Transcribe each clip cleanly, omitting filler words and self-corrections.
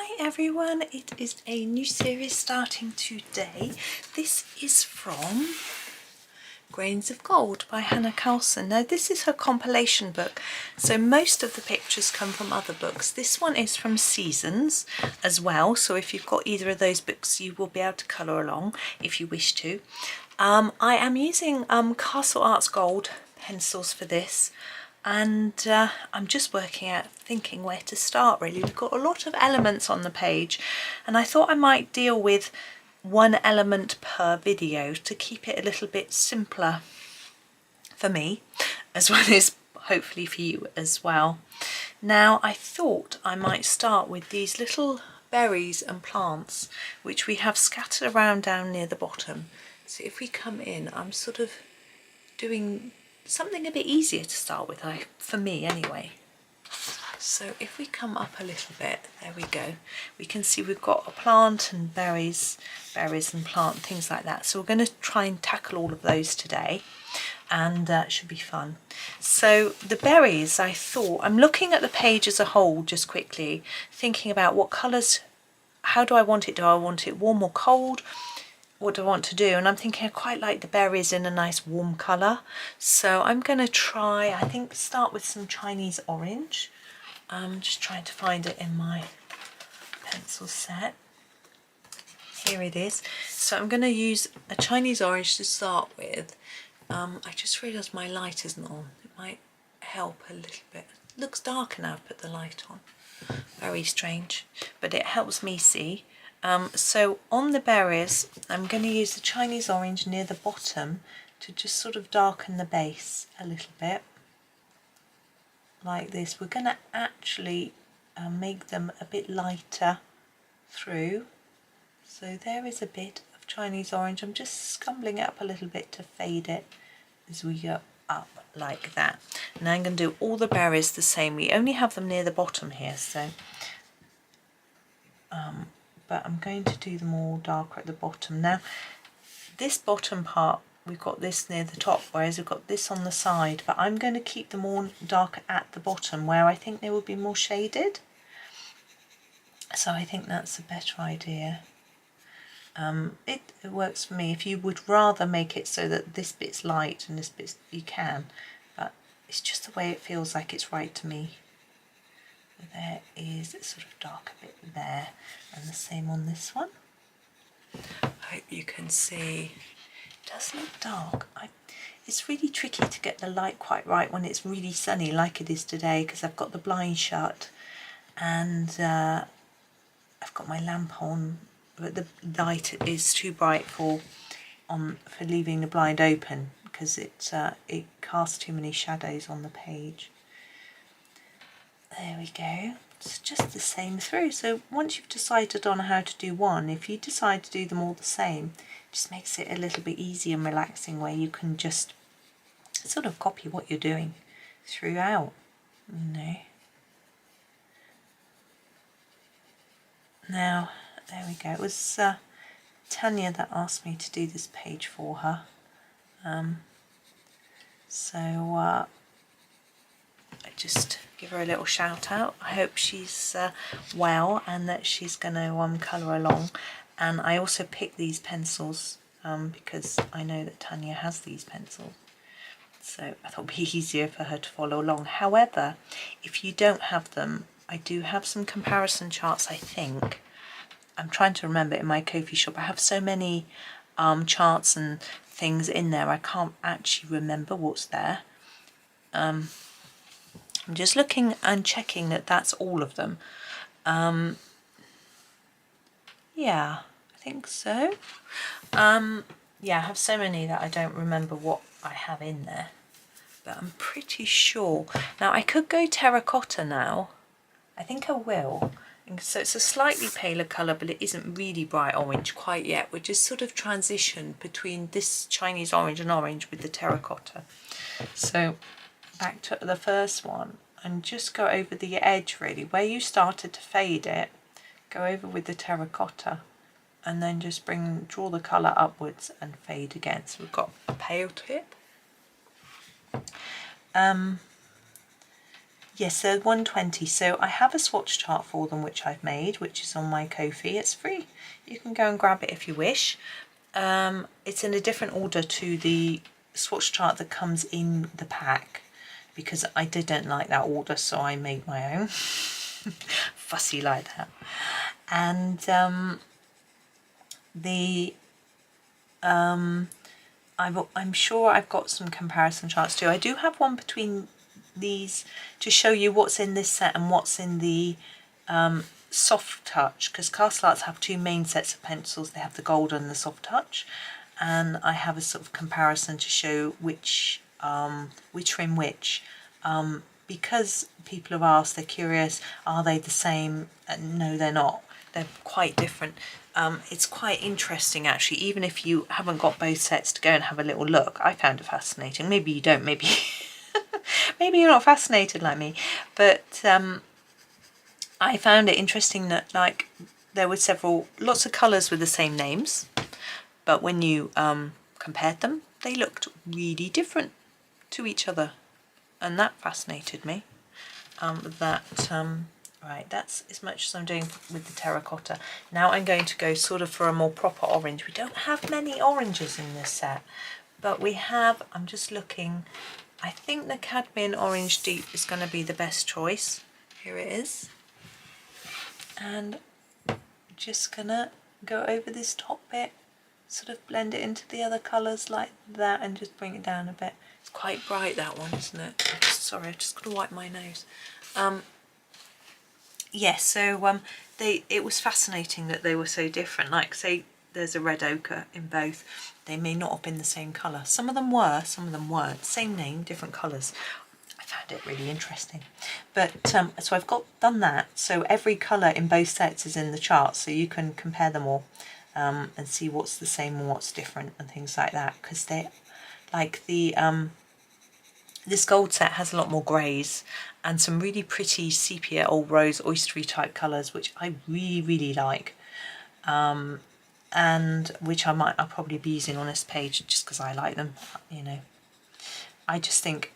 Hi everyone, it is a new series starting today. This is from Grains of Gold by Hanna Karlzon. Now this is her compilation book, so most of the pictures come from other books. This one is from Seasons as well, so if you've got either of those books you will be able to colour along if you wish to. I am using Castle Arts Gold pencils for this. And I'm just thinking where to start really. We've got a lot of elements on the page and I thought I might deal with one element per video to keep it a little bit simpler for me, as well as hopefully for you as well. Now I thought I might start with these little berries and plants which we have scattered around down near the bottom. So if we come in, I'm sort of doing something a bit easier to start with, for me anyway. So if we come up a little bit, there we go, we can see we've got a plant and berries and plant, things like that. So we're going to try and tackle all of those today, and it should be fun. So the berries, I thought, I'm looking at the page as a whole just quickly, thinking about what colours, how do I want it? Do I want it warm or cold? What do I want to do? And I'm thinking I quite like the berries in a nice warm colour, so I'm going to try, I think, start with some Chinese orange. I'm just trying to find it in my pencil set. Here it is. So I'm going to use a Chinese orange to start with. I just realised my light isn't on. It might help a little bit. It looks darker now I've put the light on. Very strange, but it helps me see. So on the berries, I'm going to use the Chinese orange near the bottom to just sort of darken the base a little bit, like this. We're going to actually make them a bit lighter through. So there is a bit of Chinese orange. I'm just scumbling it up a little bit to fade it as we go up like that. Now I'm going to do all the berries the same. We only have them near the bottom here, so but I'm going to do them all darker at the bottom. Now this bottom part, we've got this near the top, whereas we've got this on the side, but I'm going to keep them all darker at the bottom where I think they will be more shaded. So I think that's a better idea. It works for me. If you would rather make it so that this bit's light and this bit's, you can, but it's just the way it feels like it's right to me. There is a sort of darker bit there, and the same on this one. I hope you can see. It does look dark. It's really tricky to get the light quite right when it's really sunny like it is today, because I've got the blind shut and I've got my lamp on, but the light is too bright for leaving the blind open, because it casts too many shadows on the page. There we go. It's just the same through. So once you've decided on how to do one, if you decide to do them all the same, it just makes it a little bit easy and relaxing, where you can just sort of copy what you're doing throughout. Now, there we go. It was Tanya that asked me to do this page for her. I just give her a little shout out. I hope she's well and that she's going to colour along. And I also picked these pencils because I know that Tanya has these pencils. So I thought it would be easier for her to follow along. However, if you don't have them, I do have some comparison charts, I think. I'm trying to remember in my Ko-fi shop. I have so many charts and things in there, I can't actually remember what's there. I'm just looking and checking that that's all of them. Yeah, I think so. Yeah, I have so many that I don't remember what I have in there, but I'm pretty sure. Now I could go terracotta now. I think I will. So it's a slightly paler colour, but it isn't really bright orange quite yet. We're just sort of transitioned between this Chinese orange and orange with the terracotta. So back to the first one and just go over the edge really, where you started to fade it, go over with the terracotta and then just draw the colour upwards and fade again. So we've got a pale tip. Yes, they're 120. So I have a swatch chart for them which I've made, which is on my Ko-fi. It's free. You can go and grab it if you wish. It's in a different order to the swatch chart that comes in the pack, because I didn't like that order, so I made my own. Fussy like that. And I'm sure I've got some comparison charts too. I do have one between these to show you what's in this set and what's in the soft touch, because Castle Arts have two main sets of pencils. They have the gold and the soft touch, and I have a sort of comparison to show which are in which, because people have asked, they're curious, are they the same? No, they're not. They're quite different. It's quite interesting actually, even if you haven't got both sets, to go and have a little look. I found it fascinating. Maybe you don't, maybe maybe you're not fascinated like me, but I found it interesting that like there were lots of colours with the same names, but when you compared them, they looked really different to each other, and that fascinated me. Right, that's as much as I'm doing with the terracotta. Now I'm going to go sort of for a more proper orange. We don't have many oranges in this set, but we have, I'm just looking, I think the cadmium orange deep is going to be the best choice. Here it is. And just gonna go over this top bit, sort of blend it into the other colours like that, and just bring it down a bit. It's quite bright, that one, isn't it? Sorry, I've just got to wipe my nose. Yes, so it was fascinating that they were so different. Like, say there's a red ochre in both, they may not have been the same colour. Some of them were, some of them weren't. Same name, different colours. I found it really interesting. But so I've done that. So every colour in both sets is in the chart, so you can compare them all and see what's the same and what's different and things like that. Because they, like the this gold set has a lot more greys and some really pretty sepia, old rose, oystery type colours, which I really like, and which I'll probably be using on this page just because I like them. You know, I just think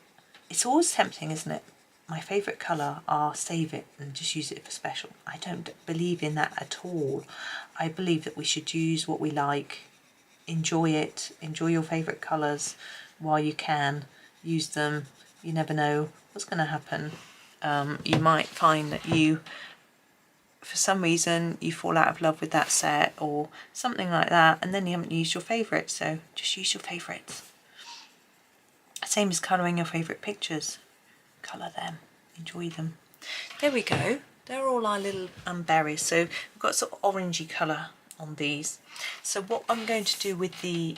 it's always tempting, isn't it? My favourite colour, save it and just use it for special. I don't believe in that at all. I believe that we should use what we like, enjoy it, enjoy your favourite colours while you can. Use them. You never know what's going to happen. You might find that for some reason you fall out of love with that set or something like that, and then you haven't used your favourites. So just use your favourites. Same as colouring your favourite pictures. Colour them, enjoy them. There we go. They're all our little berries. So we've got sort of orangey colour on these. So what I'm going to do with the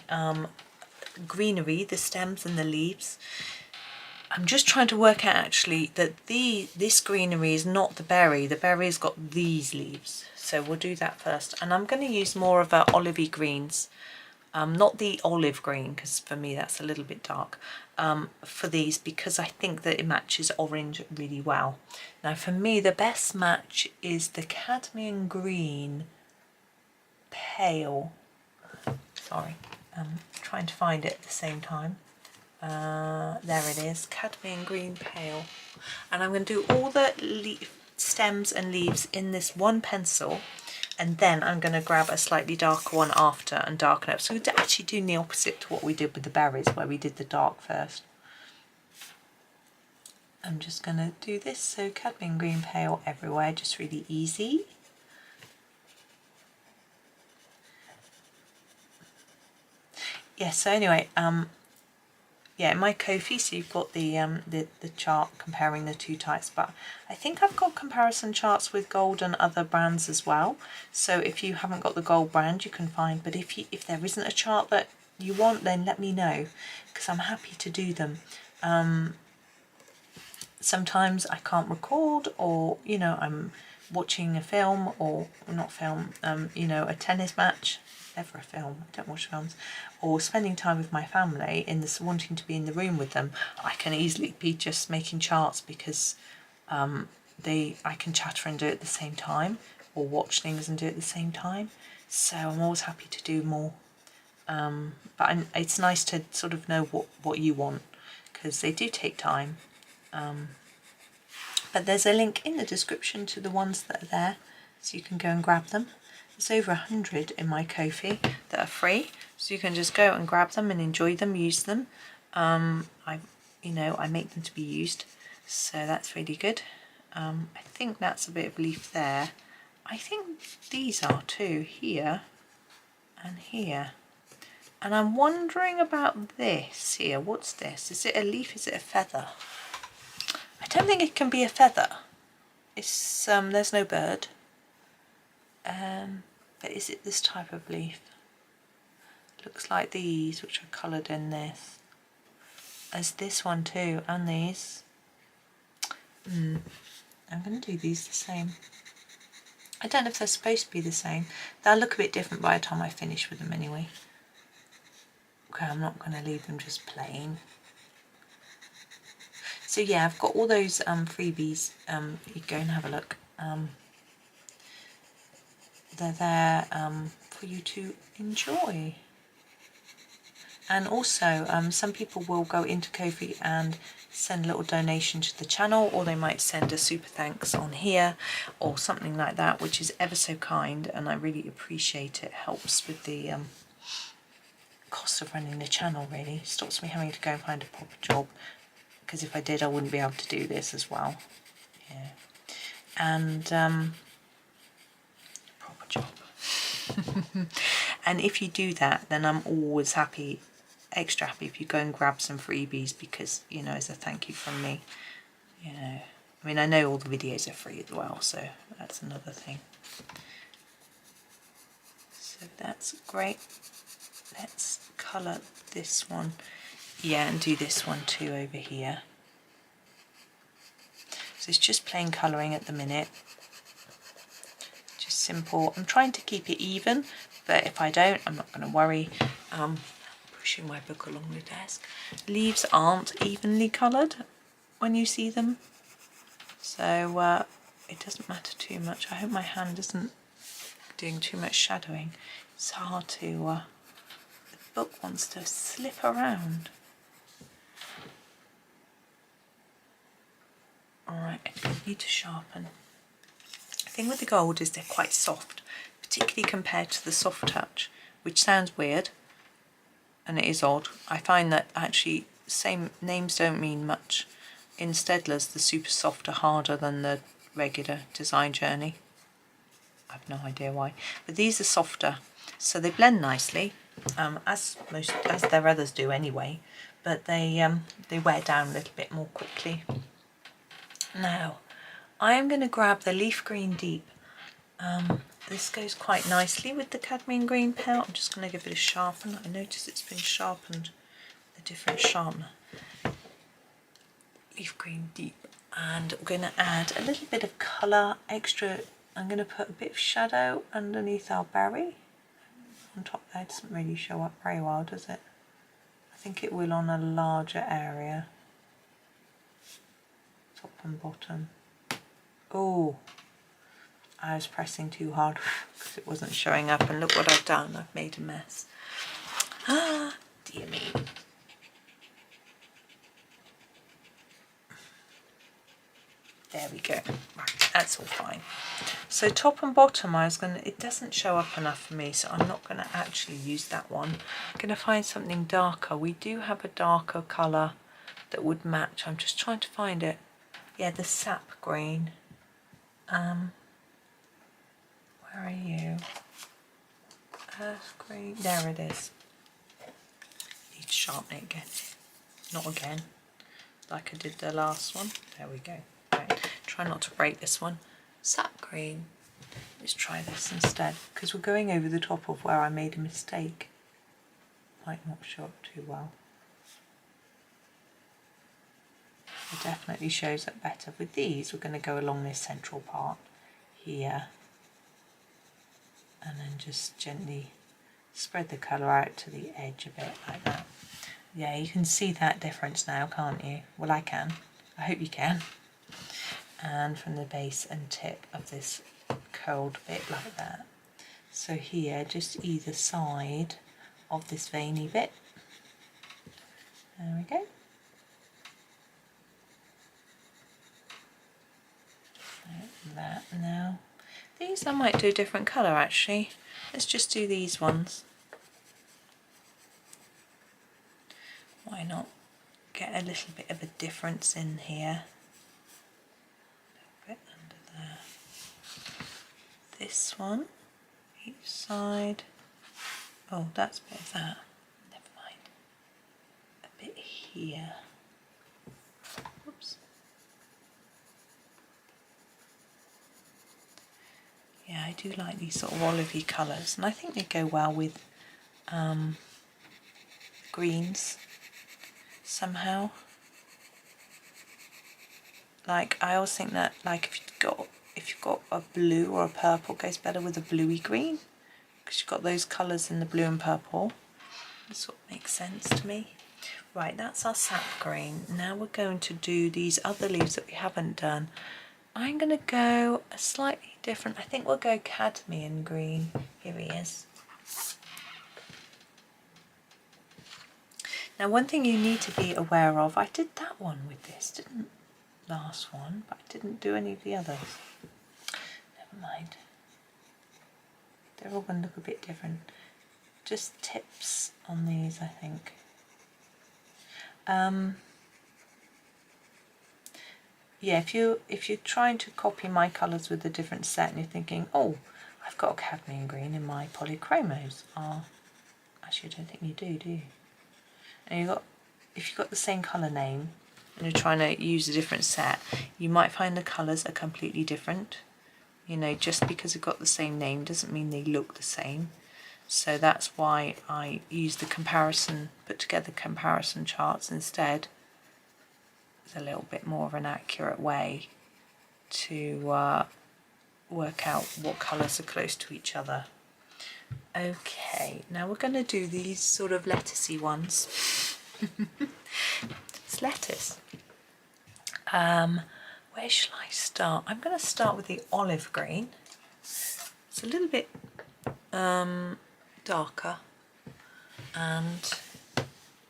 greenery, the stems and the leaves, I'm just trying to work out actually that this greenery is not the berry's got these leaves, so we'll do that first. And I'm going to use more of a olivey greens, not the olive green, because for me that's a little bit dark, for these, because I think that it matches orange really well. Now for me the best match is the cadmium green pale. Sorry, trying to find it at the same time. There it is, cadmium green pale. And I'm going to do all the stems and leaves in this one pencil, and then I'm going to grab a slightly darker one after and darken up. So we're actually doing the opposite to what we did with the berries, where we did the dark first. I'm just going to do this, so cadmium green pale everywhere, just really easy. Yeah, so anyway, yeah, in my Ko-fi, so you've got the chart comparing the two types, but I think I've got comparison charts with gold and other brands as well. So if you haven't got the gold brand, you can find, but if there isn't a chart that you want, then let me know, because I'm happy to do them. Sometimes I can't record, or you know, I'm watching a film, or not film, you know, a tennis match. Never a film, I don't watch films, or spending time with my family in this, wanting to be in the room with them. I can easily be just making charts, because I can chatter and do it at the same time, or watch things and do it at the same time. So I'm always happy to do more, but it's nice to sort of know what you want, because they do take time. But there's a link in the description to the ones that are there, so you can go and grab them. There's over 100 in my Ko-fi that are free, so you can just go and grab them and enjoy them, use them. I make them to be used, so that's really good. I think that's a bit of leaf there. I think these are too, here and here. And I'm wondering about this here. What's this? Is it a leaf? Is it a feather? I don't think it can be a feather. It's there's no bird. But is it this type of leaf? Looks like these, which are coloured in this. As this one too, and these. I'm going to do these the same. I don't know if they're supposed to be the same. They'll look a bit different by the time I finish with them anyway. Okay, I'm not going to leave them just plain. So yeah, I've got all those freebies. You go and have a look. They're there for you to enjoy. And also, some people will go into Ko-fi and send a little donation to the channel, or they might send a super thanks on here or something like that, which is ever so kind, and I really appreciate it. Helps with the cost of running the channel, really. Stops me having to go and find a proper job, because if I did, I wouldn't be able to do this as well. Yeah. And proper job. And if you do that, then I'm always happy, extra happy, if you go and grab some freebies, because, you know, as a thank you from me, you know. I mean, I know all the videos are free as well, so that's another thing. So that's great. Let's colour this one. Yeah, and do this one too over here. So it's just plain colouring at the minute. Just simple. I'm trying to keep it even, but if I don't, I'm not going to worry. Pushing my book along the desk. Leaves aren't evenly coloured when you see them, so it doesn't matter too much. I hope my hand isn't doing too much shadowing. It's hard to, the book wants to slip around. Alright, I need to sharpen. The thing with the gold is they're quite soft, particularly compared to the soft touch, which sounds weird, and it is odd. I find that actually same names don't mean much. In Staedtler's, the super soft are harder than the regular Design Journey. I've no idea why, but these are softer, so they blend nicely, as their others do anyway. But they wear down a little bit more quickly. Now, I am going to grab the Leaf Green Deep. This goes quite nicely with the cadmium green pen. I'm just going to give it a sharpen. I notice it's been sharpened with a different sharpener. Leaf Green Deep. And we're going to add a little bit of colour extra. I'm going to put a bit of shadow underneath our berry. On top there, it doesn't really show up very well, does it? I think it will on a larger area. Top and bottom. Oh, I was pressing too hard because it wasn't showing up, and look what I've done. I've made a mess. Ah, dear me. There we go. Right, that's all fine. So top and bottom, it doesn't show up enough for me, so I'm not going to actually use that one. I'm going to find something darker. We do have a darker colour that would match. I'm just trying to find it. Yeah, the sap green. Where are you? Earth green. There it is. Need to sharpen it again. Not again, like I did the last one. There we go. Right. Try not to break this one. Sap green. Let's try this instead, because we're going over the top of where I made a mistake. Might not show up too well. It definitely shows up better. With these, we're going to go along this central part here, and then just gently spread the colour out to the edge a bit like that. Yeah, you can see that difference now, can't you? Well, I can. I hope you can. And from the base and tip of this curled bit like that. So here, just either side of this veiny bit. There we go. now. These I might do a different colour actually. Let's just do these ones. Why not get a little bit of a difference in here. A little bit under there. This one, each side. Oh, that's a bit of that. Never mind. A bit here. Oops. Yeah, I do like these sort of olivey colours, and I think they go well with greens somehow. Like, I always think that, like, if you've got a blue or a purple, it goes better with a bluey green, because you've got those colours in the blue and purple. This sort of makes sense to me. Right, that's our sap green. Now we're going to do these other leaves that we haven't done. I'm going to go a slightly different, I think we'll go cadmium green. Here he is. Now, one thing you need to be aware of, I did that one with this, didn't last one, but I didn't do any of the others. Never mind. They're all going to look a bit different. Just tips on these, I think. Yeah, if you're trying to copy my colours with a different set and you're thinking, oh, I've got a cadmium green in my polychromos. Actually, I don't think you do you? And if you've got the same colour name and you're trying to use a different set, you might find the colours are completely different. You know, just because they've got the same name doesn't mean they look the same. So that's why I use the comparison, put together comparison charts instead. It's a little bit more of an accurate way to work out what colours are close to each other. Okay, now we're going to do these sort of lettucey ones. It's lettuce. Where shall I start? I'm going to start with the olive green. It's a little bit darker, and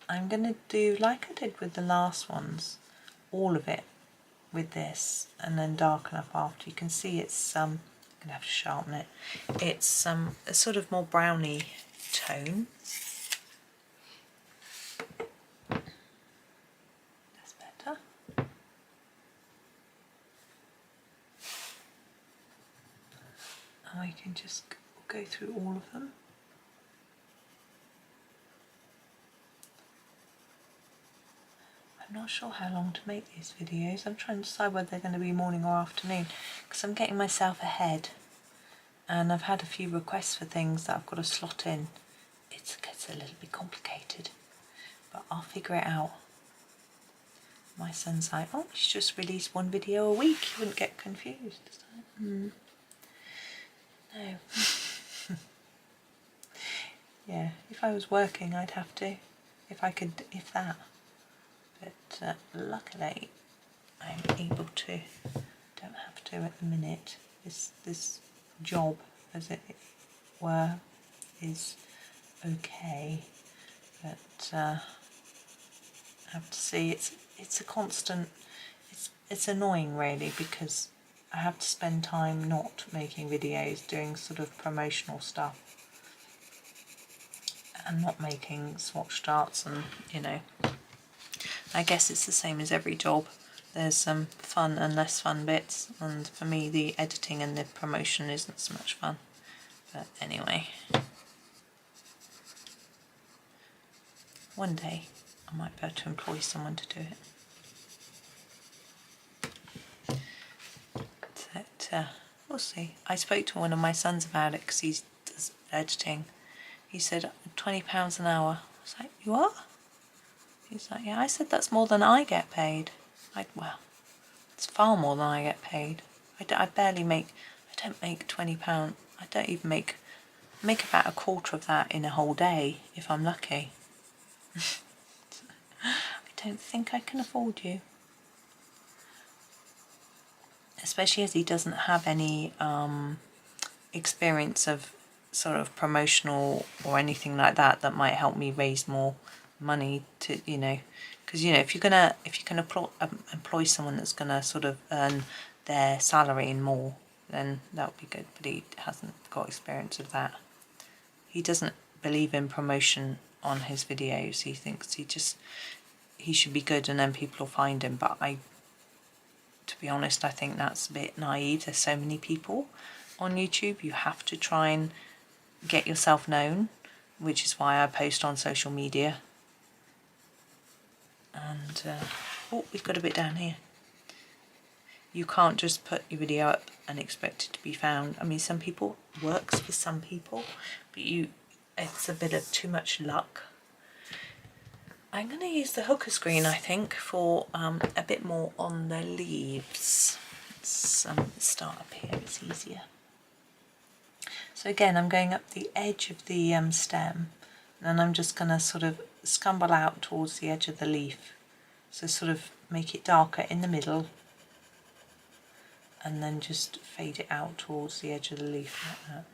I'm going to do like I did with the last ones, all of it with this, and then darken up after. You can see it's I'm going to have to sharpen it. It's a sort of more browny tone. That's better. And I can just go through all of them. I'm not sure how long to make these videos. I'm trying to decide whether they're going to be morning or afternoon, because I'm getting myself ahead and I've had a few requests for things that I've got to slot in. It gets a little bit complicated, but I'll figure it out. My son's like, oh, you should just release one video a week, you wouldn't get confused. No. Yeah, if I was working I'd have to, if I could, if that. But luckily I'm able to, don't have to at the minute. This job, as it were, is okay, but I have to see, it's a constant, it's annoying really, because I have to spend time not making videos, doing sort of promotional stuff and not making swatch charts, and you know, I guess it's the same as every job. There's some fun and less fun bits, and for me the editing and the promotion isn't so much fun. But anyway, one day I might be able to employ someone to do it. But we'll see. I spoke to one of my sons about it because he does editing. He said £20 an hour. I was like, you are? He's like, yeah. I said, that's more than I get paid. Well, it's far more than I get paid. I barely make, I don't make £20. I don't even make about a quarter of that in a whole day, if I'm lucky. I don't think I can afford you. Especially as he doesn't have any experience of sort of promotional or anything like that that might help me raise more money to, you know, because you know, if you can employ someone that's gonna sort of earn their salary and more, then that would be good, but he hasn't got experience of that. He doesn't believe in promotion on his videos. He thinks he should be good and then people will find him, but to be honest, I think that's a bit naive. There's so many people on YouTube, you have to try and get yourself known, which is why I post on social media. And oh, we've got a bit down here. You can't just put your video up and expect it to be found. I mean, some people, works for some people, but it's a bit of too much luck. I'm going to use the hooker screen, I think, for a bit more on the leaves. Let's start up here, it's easier. So again, I'm going up the edge of the stem, and I'm just going to sort of scumble out towards the edge of the leaf. So sort of make it darker in the middle, and then just fade it out towards the edge of the leaf like that.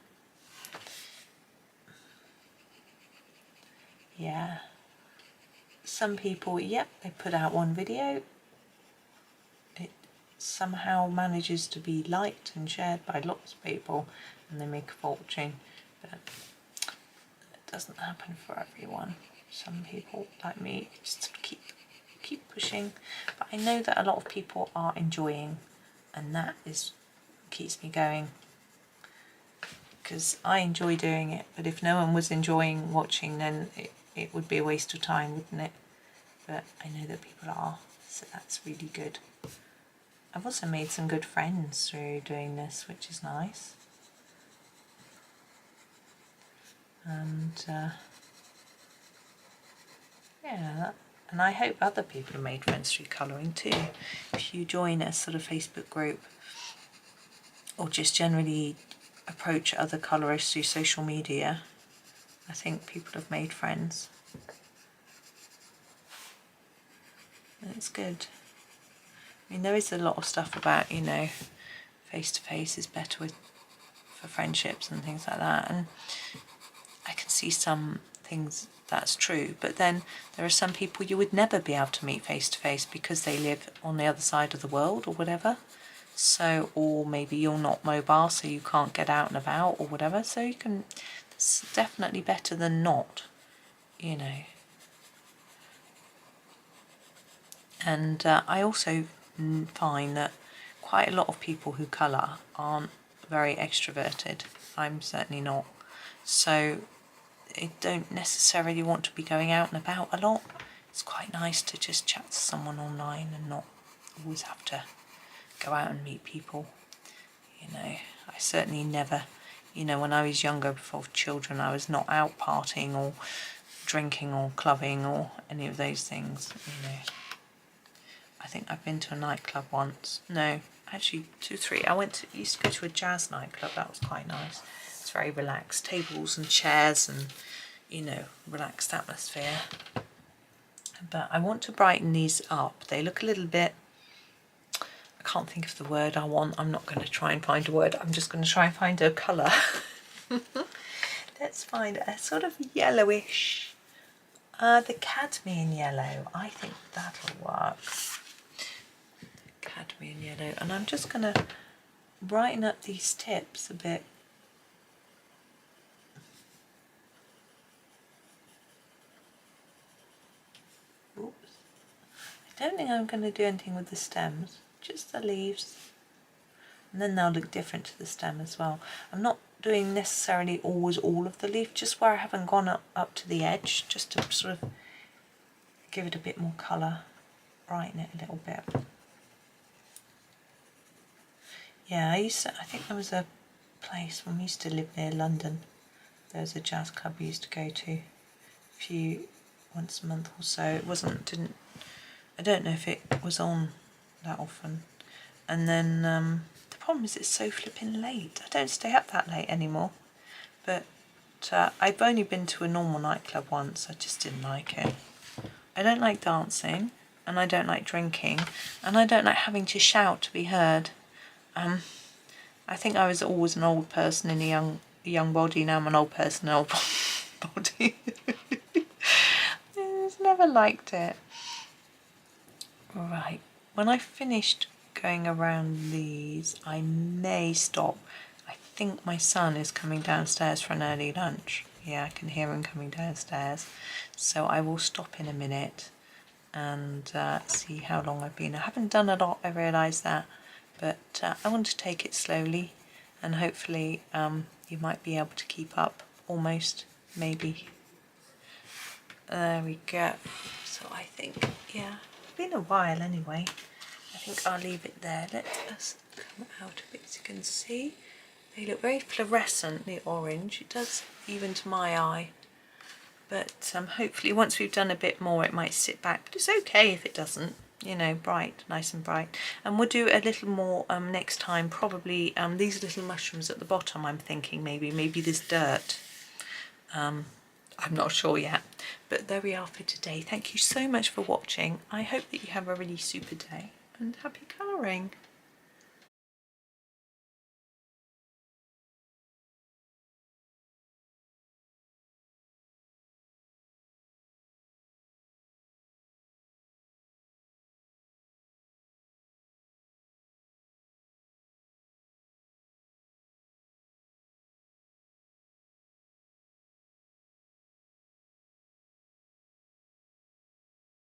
Yeah. Some people, yep, they put out one video, it somehow manages to be liked and shared by lots of people, and they make a fortune, but it doesn't happen for everyone. Some people, like me, just keep pushing, but I know that a lot of people are enjoying, and that keeps me going, because I enjoy doing it, but if no one was enjoying watching, then it would be a waste of time, wouldn't it? But I know that people are, so that's really good. I've also made some good friends through doing this, which is nice. And yeah, and I hope other people have made friends through colouring too. If you join a sort of Facebook group, or just generally approach other colourists through social media, I think people have made friends. And it's good. I mean, there is a lot of stuff about, you know, face-to-face is better for friendships and things like that, and I can see some things that's true, but then there are some people you would never be able to meet face-to-face because they live on the other side of the world or whatever. So, or maybe you're not mobile, so you can't get out and about or whatever, so you can, it's definitely better than not, you know. And I also find that quite a lot of people who colour aren't very extroverted. I'm certainly not. So I don't necessarily want to be going out and about a lot. It's quite nice to just chat to someone online and not always have to go out and meet people. You know, I certainly never, you know, when I was younger, before children, I was not out partying or drinking or clubbing or any of those things, you know. I think I've been to a nightclub once. No, actually 2, 3. I used to go to a jazz nightclub. That was quite nice. It's very relaxed. Tables and chairs and, you know, relaxed atmosphere. But I want to brighten these up. They look a little bit, I can't think of the word I want. I'm not going to try and find a word. I'm just going to try and find a colour. Let's find a sort of yellowish, the cadmium yellow. I think that'll work. Cadmium yellow, and I'm just going to brighten up these tips a bit. Oops. I don't think I'm going to do anything with the stems, just the leaves, and then they'll look different to the stem as well. I'm not doing necessarily always all of the leaf, just where I haven't gone up to the edge, just to sort of give it a bit more colour, brighten it a little bit. Yeah, I think there was a place when we used to live near London. There was a jazz club we used to go to once a month or so. I don't know if it was on that often. And then the problem is it's so flipping late. I don't stay up that late anymore. But I've only been to a normal nightclub once. I just didn't like it. I don't like dancing, and I don't like drinking, and I don't like having to shout to be heard. I think I was always an old person in a young body. Now I'm an old person in an old body. I just never liked it. Right, when I finished going around these. I may stop. I think my son is coming downstairs for an early lunch. Yeah, I can hear him coming downstairs. So I will stop in a minute and see how long I've been. I haven't done a lot, I realise that, but I want to take it slowly, and hopefully you might be able to keep up, almost, maybe. There we go. So I think, yeah, it's been a while anyway. I think I'll leave it there. Let us come out a bit so you can see. They look very fluorescent, the orange. It does, even to my eye. But hopefully once we've done a bit more it might sit back, but it's okay if it doesn't, you know, bright, nice and bright. And we'll do a little more next time, probably these little mushrooms at the bottom. I'm thinking maybe this dirt. I'm not sure yet, but there we are for today. Thank you so much for watching. I hope that you have a really super day and happy colouring.